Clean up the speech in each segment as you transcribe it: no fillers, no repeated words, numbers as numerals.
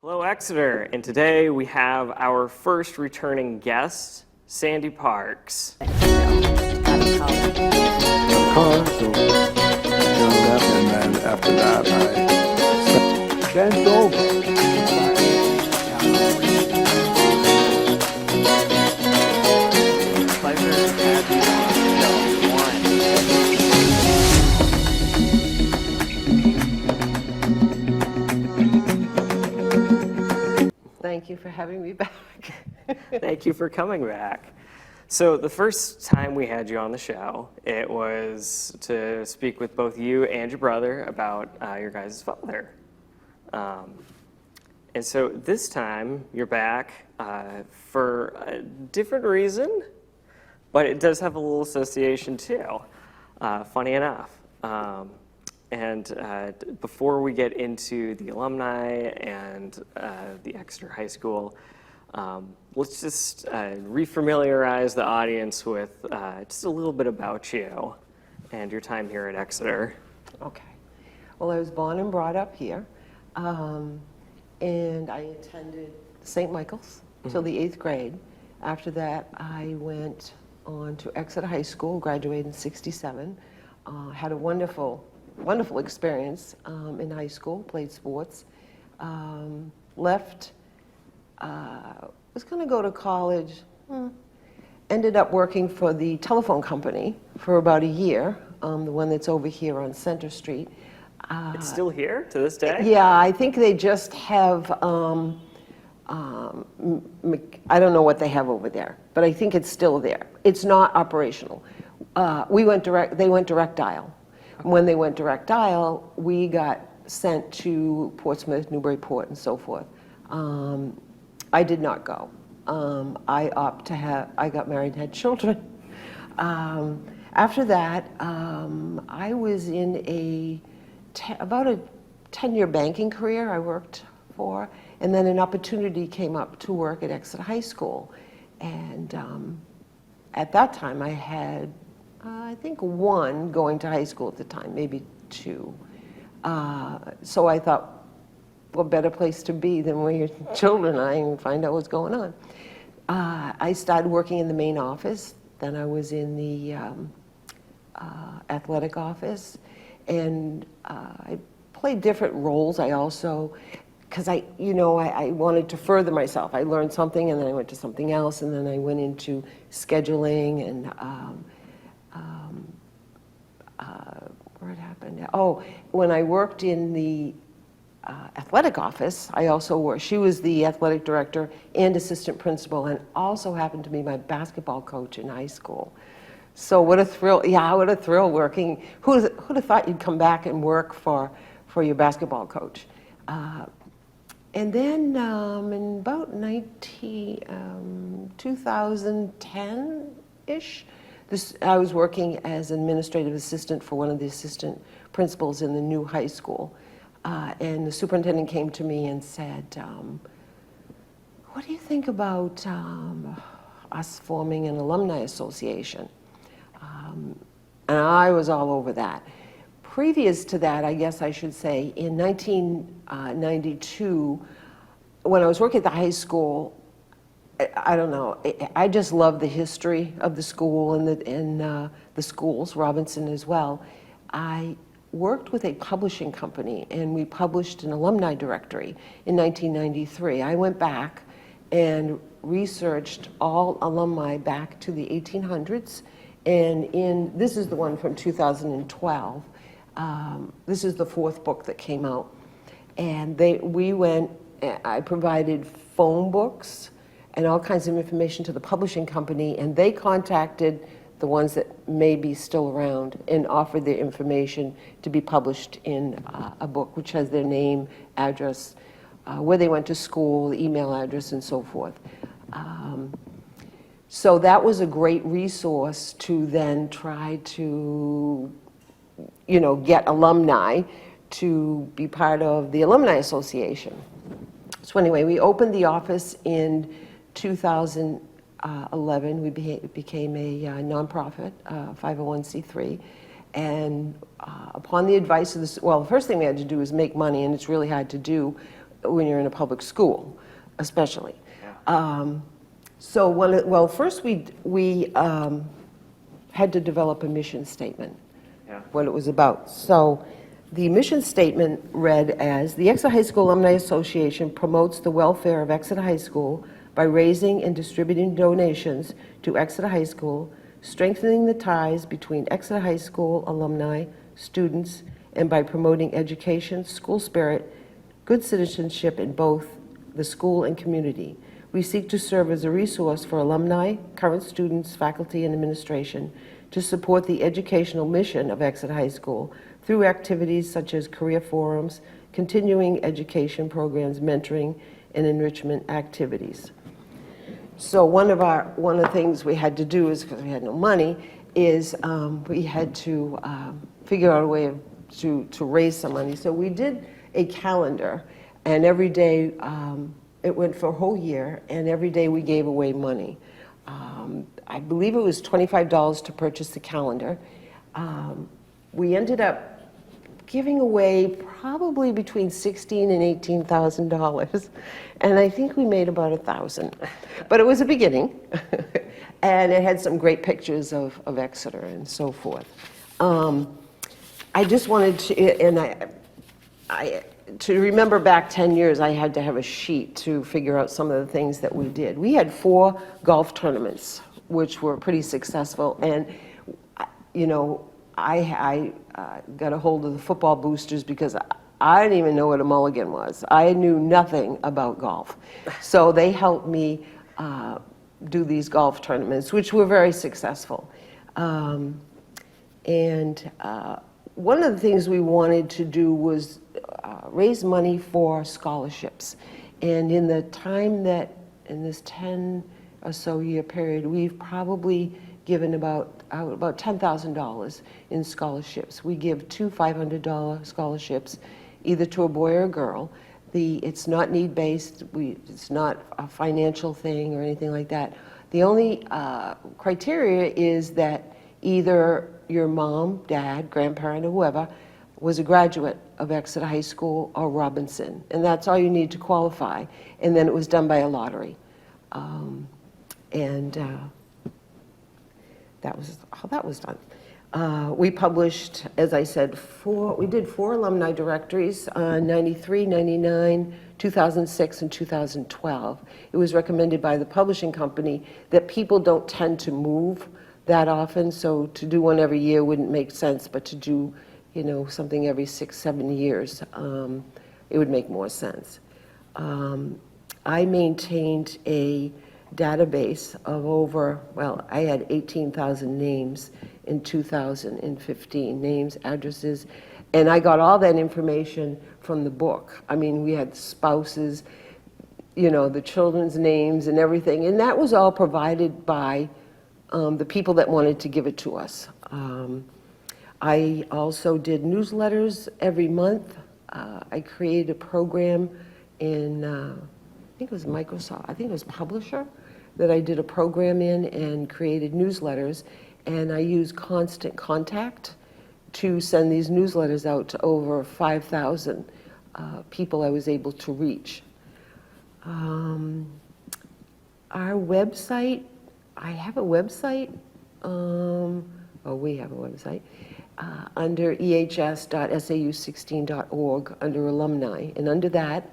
Hello, Exeter, and today we have our first returning guest, Sandy Parks. Car, so drove up, and then after that I bent over. Pleasure to have you on show. Thank you for having me back. Thank you for coming back. So the first time we had you on the show, it was to speak with both you and your brother about your guys' father. And so this time you're back for a different reason, but it does have a little association too, funny enough. And before we get into the alumni and the Exeter High School, let's just refamiliarize the audience with just a little bit about you and your time here at Exeter. Okay. Well, I was born and brought up here, and I attended St. Michael's till the 8th grade. After that, I went on to Exeter High School, graduated in '67, had a wonderful experience in high school, played sports, left, was going to go to college, ended up working for the telephone company for about a year, the one that's over here on Center Street. It's still here to this day? Yeah, I think they just have, I don't know what they have over there, but I think it's still there. It's not operational. They went direct dial. When they went direct dial, we got sent to Portsmouth, Newburyport, and so forth. I did not go. I got married and had children. After that, I was in about a 10-year banking career I worked for, and then an opportunity came up to work at Exeter High School. And at that time, I had I think one going to high school at the time, maybe two. So I thought, what better place to be than where your children are and find out what's going on. I started working in the main office. Then I was in the athletic office. And I played different roles. I also, because I wanted to further myself. I learned something and then I went to something else and then I went into scheduling and where it happened. Oh, when I worked in the athletic office, I also worked. She was the athletic director and assistant principal, and also happened to be my basketball coach in high school. So what a thrill! Yeah, what a thrill working. Who'd have thought you'd come back and work for your basketball coach? And then in about 2010-ish. I was working as an administrative assistant for one of the assistant principals in the new high school. And the superintendent came to me and said, what do you think about us forming an alumni association? And I was all over that. Previous to that, I guess I should say, in 1992, when I was working at the high school, I don't know. I just love the history of the school and the schools, Robinson as well. I worked with a publishing company, and we published an alumni directory in 1993. I went back and researched all alumni back to the 1800s, and this is the one from 2012. This is the 4th book that came out, and I provided phone books and all kinds of information to the publishing company, and they contacted the ones that may be still around and offered their information to be published in a book which has their name, address, where they went to school, email address, and so forth. So that was a great resource to then try to, get alumni to be part of the Alumni Association. So anyway, we opened the office in 2011, we became a nonprofit, 501c3, and upon the advice of the first thing we had to do was make money, and it's really hard to do when you're in a public school, especially. Yeah. So first we had to develop a mission statement, Yeah. what it was about. So the mission statement read as, the Exeter High School Alumni Association promotes the welfare of Exeter High School by raising and distributing donations to Exeter High School, strengthening the ties between Exeter High School alumni, students, and by promoting education, school spirit, good citizenship in both the school and community. We seek to serve as a resource for alumni, current students, faculty, and administration to support the educational mission of Exeter High School through activities such as career forums, continuing education programs, mentoring, and enrichment activities. So one of the things we had to do is, because we had no money, is we had to figure out a way to raise some money. So we did a calendar, and every day, it went for a whole year, and every day we gave away money. I believe it was $25 to purchase the calendar. We ended up giving away probably between $16,000 and $18,000, and I think we made about $1,000. But it was a beginning, and it had some great pictures of Exeter and so forth. I just wanted to, and to remember back 10 years, I had to have a sheet to figure out some of the things that we did. We had 4 golf tournaments, which were pretty successful, and you know, I got a hold of the football boosters because I didn't even know what a mulligan was. I knew nothing about golf. So they helped me do these golf tournaments, which were very successful. And one of the things we wanted to do was raise money for scholarships. And in the time that, in this 10 or so year period, we've probably given about $10,000 in scholarships. We give 2 $500 scholarships, either to a boy or a girl. It's not need-based, it's not a financial thing or anything like that. The only criteria is that either your mom, dad, grandparent, or whoever was a graduate of Exeter High School or Robinson, and that's all you need to qualify. And then it was done by a lottery. That was how that was done. We published, as I said, we did 4 alumni directories, 93, 99, 2006, and 2012. It was recommended by the publishing company that people don't tend to move that often, so to do one every year wouldn't make sense, but to do, you know, something every 6, 7 years, it would make more sense. I maintained a database of over, well, I had 18,000 names in 2015, names, addresses, and I got all that information from the book. I mean, we had spouses, you know, the children's names and everything, and that was all provided by the people that wanted to give it to us. I also did newsletters every month. I created a program in, I think it was Microsoft, I think it was Publisher, that I did a program in and created newsletters, and I used Constant Contact to send these newsletters out to over 5,000 people I was able to reach. Our website, I have a website, we have a website, under ehs.sau16.org under alumni, and under that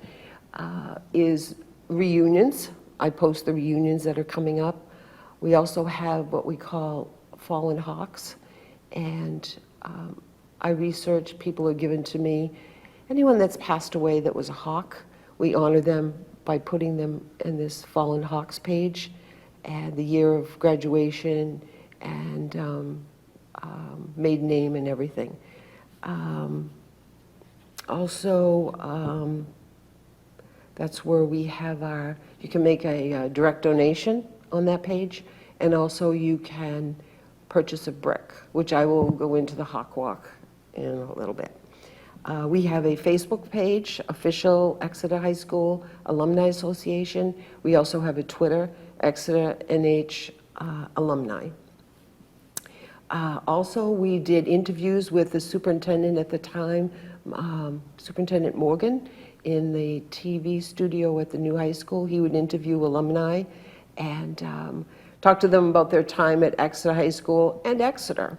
is reunions. I post the reunions that are coming up. We also have what we call Fallen Hawks, and I research, people are given to me. Anyone that's passed away that was a hawk, we honor them by putting them in this Fallen Hawks page, and the year of graduation, and maiden name and everything. Also, that's where we have you can make a direct donation on that page, and also you can purchase a brick, which I will go into the Hawk Walk in a little bit. We have a Facebook page, Official Exeter High School Alumni Association. We also have a Twitter, Exeter NH Alumni. Also, we did interviews with the superintendent at the time, Superintendent Morgan. in the TV studio at the new high school. He would interview alumni and talk to them about their time at Exeter High School and Exeter.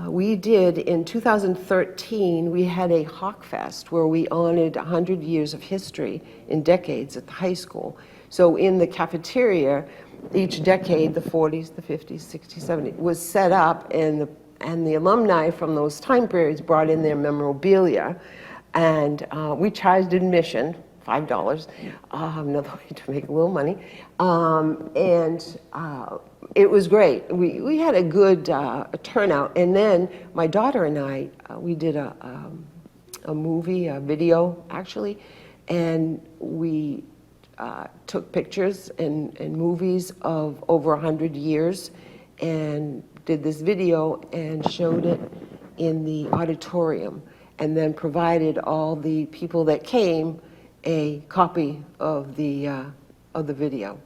We did, in 2013, we had a Hawk Fest where we honored 100 years of history in decades at the high school. So in the cafeteria, each decade, the 40s, the 50s, 60s, 70s, was set up, and the alumni from those time periods brought in their memorabilia. And we charged admission, $5, another way to make a little money. It was great. We had a good turnout. And then my daughter and I, we did a movie, a video actually, and we took pictures and movies of over 100 years and did this video and showed it in the auditorium, and then provided all the people that came a copy of the video.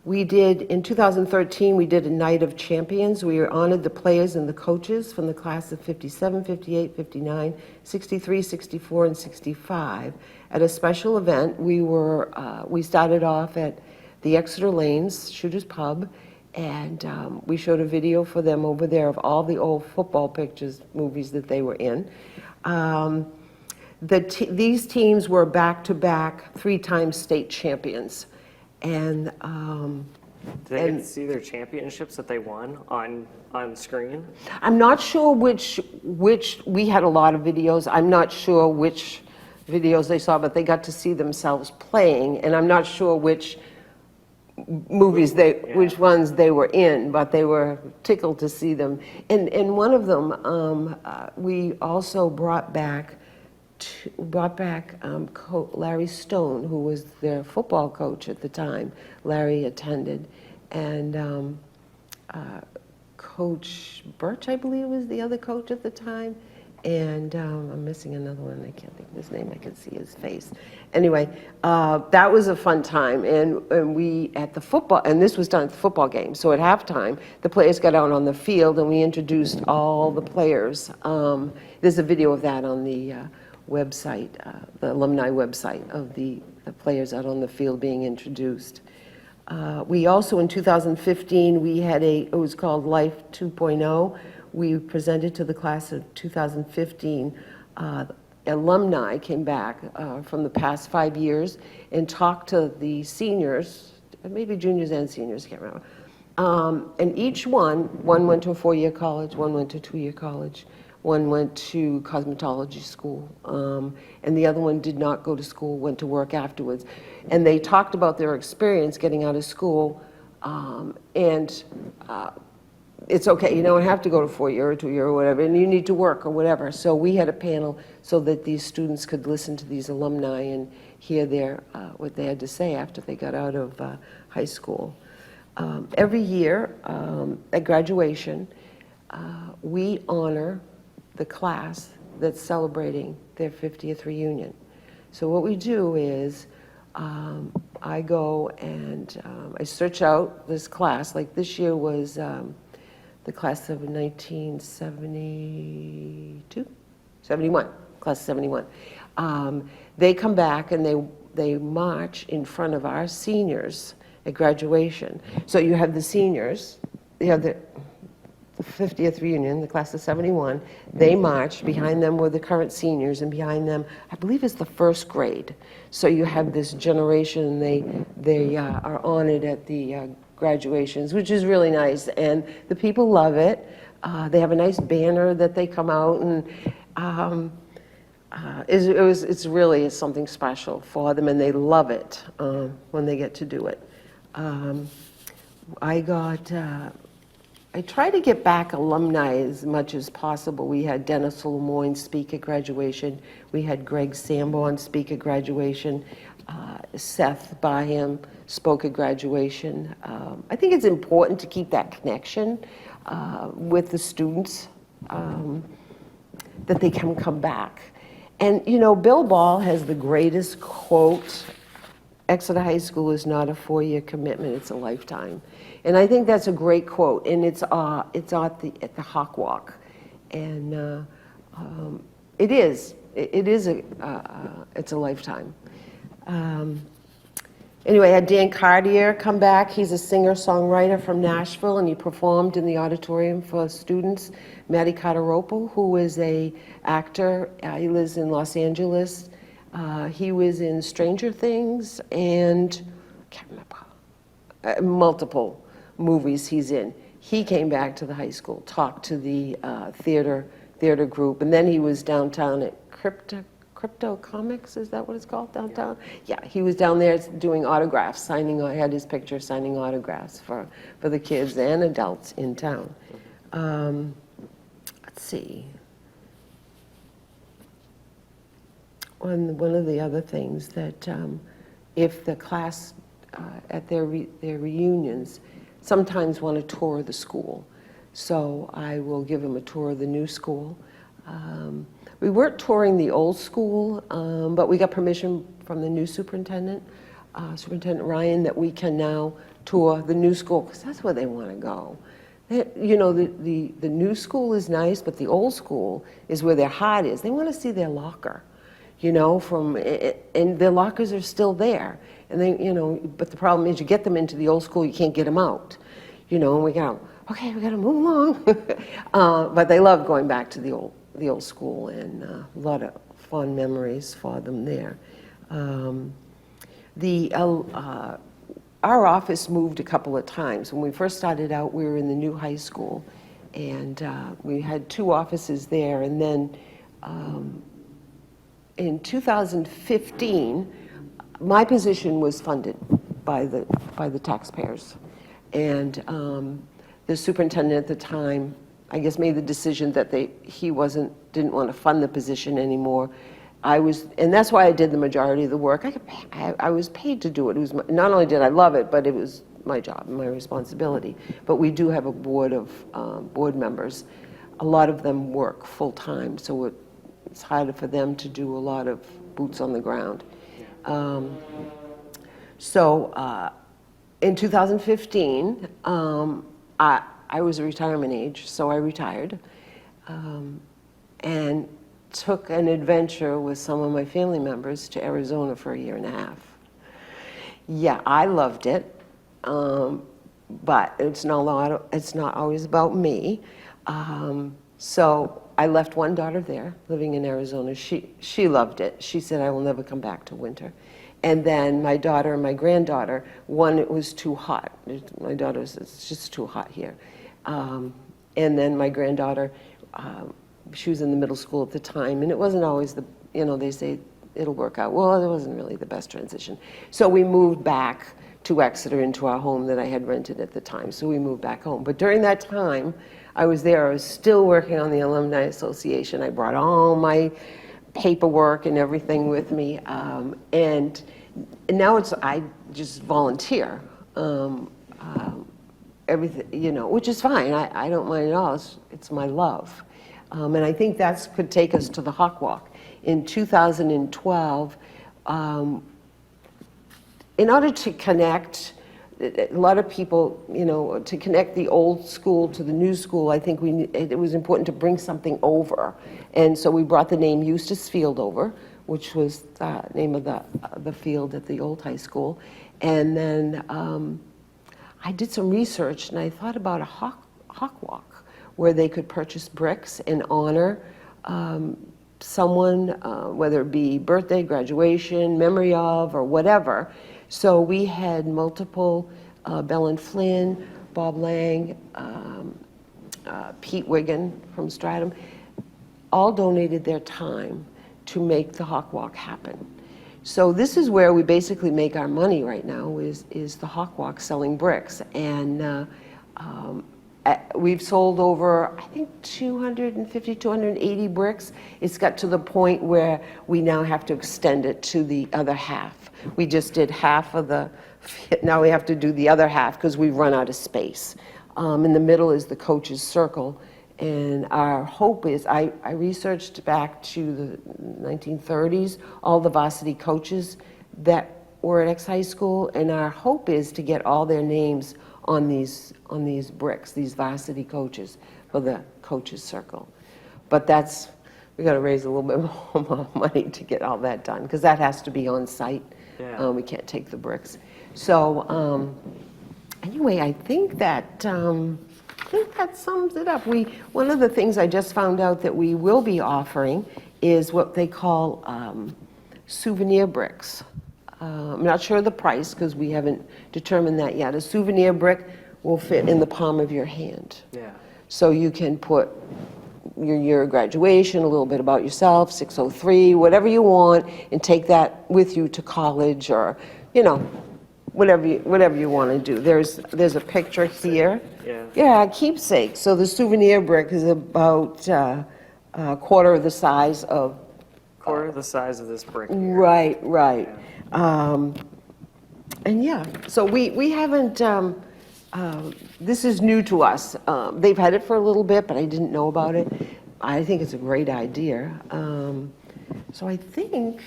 We did, in 2013, we did a Night of Champions. We honored the players and the coaches from the class of 57, 58, 59, 63, 64, and 65. At a special event, we started off at the Exeter Lanes Shooters Pub, and we showed a video for them over there of all the old football pictures, movies that they were in. These teams were back-to-back, 3-time state champions. And Did they get to see their championships that they won on screen? I'm not sure which we had a lot of videos. I'm not sure which videos they saw, but they got to see themselves playing, and I'm not sure which movies which ones they were in, but they were tickled to see them. And one of them, we also brought back Larry Stone, who was their football coach at the time. Larry attended, and Coach Birch, I believe, was the other coach at the time. And I'm missing another one. I can't think of his name. I can see his face. Anyway, that was a fun time. And we, at the football, and this was done at the football game. So at halftime, the players got out on the field, and we introduced all the players. There's a video of that on the website, the alumni website, of the players out on the field being introduced. We also, in 2015, we had it was called Life 2.0. We presented to the class of 2015. Alumni came back from the past 5 years and talked to the seniors, maybe juniors and seniors, can't remember. And each one went to a 4-year college, one went to a 2-year college, one went to cosmetology school, and the other one did not go to school, went to work afterwards. And they talked about their experience getting out of school, and it's okay, you don't have to go to 4-year or 2-year or whatever, and you need to work or whatever. So we had a panel so that these students could listen to these alumni and hear what they had to say after they got out of high school. Every year at graduation, we honor the class that's celebrating their 50th reunion. So what we do is I go and I search out this class. Like this year was the class of 1972, 71, class of 71. They come back and they march in front of our seniors at graduation. So you have the seniors, you have the 50th reunion, the class of 71, they march. Behind them were the current seniors, and behind them, I believe, is the first grade. So you have this generation, they are honored at the graduations, which is really nice, and the people love it. They have a nice banner that they come out, and it's really something special for them, and they love it when they get to do it. I try to get back alumni as much as possible. We had Dennis Lemoyne speak at graduation. We had Greg Sanborn speak at graduation. Seth Baham spoke at graduation. I think it's important to keep that connection with the students, that they can come back. And you know, Bill Ball has the greatest quote: Exeter High School is not a 4-year commitment, it's a lifetime. And I think that's a great quote, and it's at the Hawk Walk. And it is it is it's a lifetime. Anyway, I had Dan Cartier come back. He's a singer-songwriter from Nashville, and he performed in the auditorium for students. Matty Cartaropo, who is a actor, he lives in Los Angeles. He was in Stranger Things and I can't remember, multiple movies he's in. He came back to the high school, talked to the theater group, and then he was downtown at Crypto Comics, is that what it's called downtown? Yeah, he was down there doing autographs, I had his picture signing autographs for the kids and adults in town. Let's see. One of the other things that if the class at their reunions sometimes want to tour the school, so I will give them a tour of the new school. We weren't touring the old school, but we got permission from the new superintendent, Superintendent Ryan, that we can now tour the new school, because that's where they want to go. You know, the new school is nice, but the old school is where their heart is. They want to see their locker, you know, and their lockers are still there. And they, you know, but the problem is you get them into the old school, you can't get them out, you know, and we go, okay, we got to move along. But they love going back to the old school, and a lot of fond memories for them there. Our office moved a couple of times. When we first started out, we were in the new high school, and we had 2 offices there. And then in 2015, my position was funded by the taxpayers, and the superintendent at the time, I guess, made the decision that he didn't want to fund the position anymore. And that's why I did the majority of the work. I was paid to do it. It was not only did I love it, but it was my job and my responsibility. But we do have a board of board members. A lot of them work full time, so it's harder for them to do a lot of boots on the ground. In 2015, I was a retirement age, so I retired, and took an adventure with some of my family members to Arizona for 1.5 years. Yeah, I loved it, but it's not always about me. So I left one daughter there, living in Arizona. She loved it. She said, I will never come back to winter. And then my daughter and my granddaughter, one, it was too hot. My daughter said, it's just too hot here. And then my granddaughter, she was in the middle school at the time, and it wasn't always they say it'll work out. Well, it wasn't really the best transition. So we moved back to Exeter into our home that I had rented at the time. So we moved back home. But during that time, I was there. I was still working on the Alumni Association. I brought all my paperwork and everything with me. And now I just volunteer. Everything, which is fine. I don't mind at all. It's my love. And I think that could take us to the Hawk Walk. In 2012, in order to connect, a lot of people, to connect the old school to the new school, I think it was important to bring something over. And so we brought the name Eustace Field over, which was the name of the field at the old high school. And then I did some research, and I thought about a Hawk Walk, where they could purchase bricks and honor someone, whether it be birthday, graduation, memory of, or whatever. So we had multiple, Bell & Flynn, Bob Lang, Pete Wiggin from Stratham, all donated their time to make the Hawk Walk happen. So this is where we basically make our money right now, is the Hawk Walk selling bricks. And we've sold over, I think, 250, 280 bricks. It's got to the point where we now have to extend it to the other half. We just did half of now we have to do the other half because we've run out of space. In the middle is the coach's circle. And our hope is, I researched back to the 1930s, all the varsity coaches that were at X High School, and our hope is to get all their names on these bricks, these varsity coaches, for the coaches circle. But we got to raise a little bit more money to get all that done, because that has to be on site. Yeah. We can't take the bricks. So anyway, I think that sums it up. One of the things I just found out that we will be offering is what they call souvenir bricks. I'm not sure of the price because we haven't determined that yet. A souvenir brick will fit in the palm of your hand. Yeah. So you can put your year of graduation, a little bit about yourself, 603, whatever you want, and take that with you to college, or, you know, whatever you want to do. There's a picture here. Yeah. Yeah, a keepsake. So the souvenir brick is about a quarter of the size of. Quarter the size of this brick here. Right. And yeah, so we haven't. This is new to us. They've had it for a little bit, but I didn't know about it. I think it's a great idea. So I think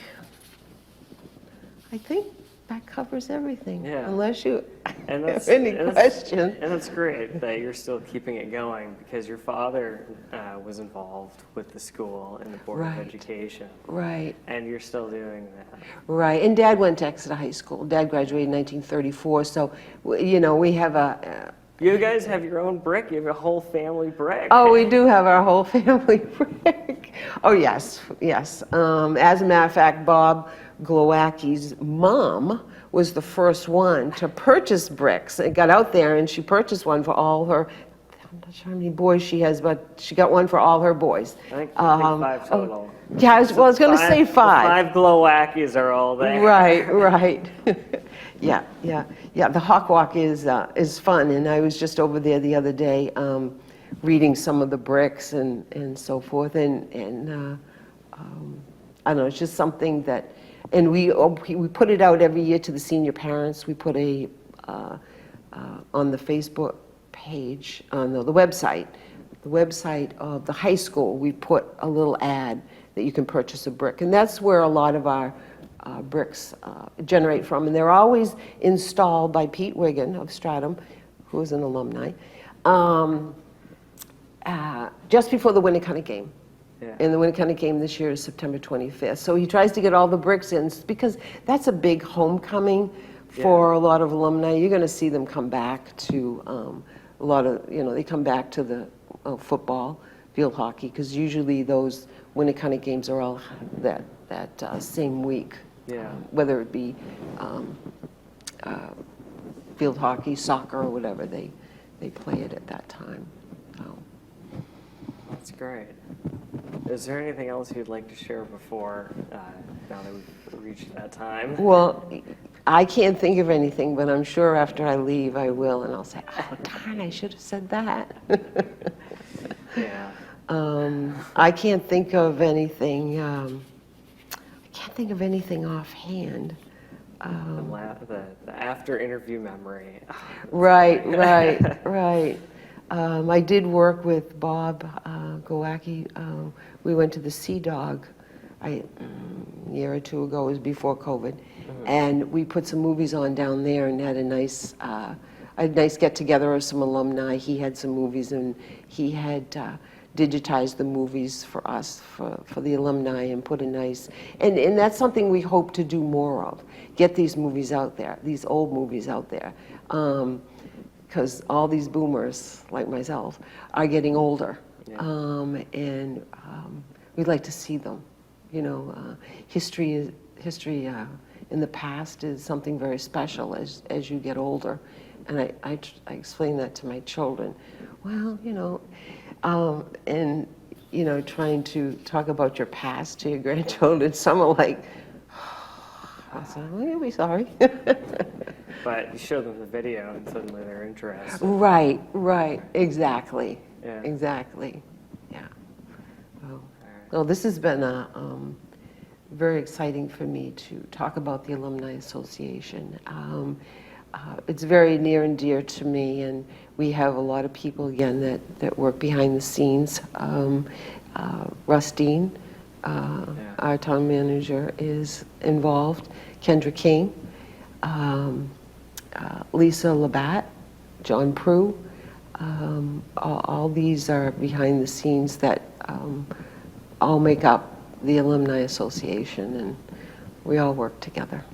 that covers everything. Yeah. Unless you And have any questions. And that's great that you're still keeping it going, because your father was involved with the school and the Board of Right. Education. Right. And you're still doing that. Right, and Dad went to Exeter High School. Dad graduated in 1934, so, you know, we have You guys have your own brick. You have a whole family brick. oh, we do have our whole family brick. Oh, yes. As a matter of fact, Bob Glowacki's mom was the first one to purchase bricks. It got out there, and she purchased one for all her, I'm not sure how many boys she has, but she got one for all her boys. I think 5 total. Yeah, I was going to say 5. 5 Glowackies are all there. Right. Yeah. The Hawk Walk is fun, and I was just over there the other day reading some of the bricks and so forth, and I don't know, it's just something that, and we put it out every year to the senior parents. We put on the Facebook page, on the website of the high school, we put a little ad that you can purchase a brick, and that's where a lot of our bricks generate from, and they're always installed by Pete Wiggin of Stratham, who is an alumni, just before the Winnicott game. Yeah. And the Winnicott game this year is September 25th. So he tries to get all the bricks in, because that's a big homecoming for a lot of alumni. You're going to see them come back to a lot of, they come back to the football, field hockey, because usually those Winnicott games are all that same week. Yeah. Whether it be field hockey, soccer, or whatever, they play it at that time. So. That's great. Is there anything else you'd like to share before, now that we've reached that time? Well, I can't think of anything, but I'm sure after I leave I will, and I'll say, oh, darn, I should have said that. Yeah. I can't think of anything. I can't think of anything offhand. The after interview memory. Right. I did work with Bob Glowacki. We went to the Sea Dog a year or two ago. It was before COVID. And we put some movies on down there and had a nice get-together of some alumni. He had some movies, and he had digitized the movies for us, for the alumni, and put a nice... And that's something we hope to do more of. Get these movies out there, these old movies out there. Because all these boomers, like myself, are getting older. Yeah. And we'd like to see them. History in the past is something very special as you get older. And I explain that to my children. Well, trying to talk about your past to your grandchildren, some are like, I said, well, you'll be sorry. But you show them the video and suddenly they're interested. Right, exactly. Yeah. Exactly, yeah. Well, this has been very exciting for me to talk about the Alumni Association. It's very near and dear to me, and we have a lot of people, again, that work behind the scenes. Russ Dean, our town manager, is involved. Kendra King, Lisa Labatt, John Prue. All these are behind the scenes that all make up the Alumni Association, and we all work together.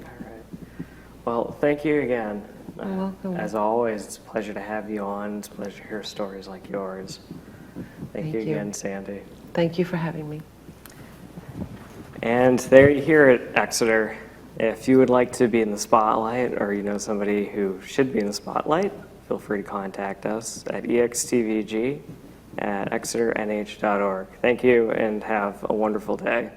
All right. Well, thank you again. You're welcome. As always, it's a pleasure to have you on. It's a pleasure to hear stories like yours. Thank you Thank you. again, Sandy. Thank you for having me. And there you hear it, Exeter. If you would like to be in the spotlight, or you know somebody who should be in the spotlight, feel free to contact us at extvg@exeternh.org. Thank you and have a wonderful day.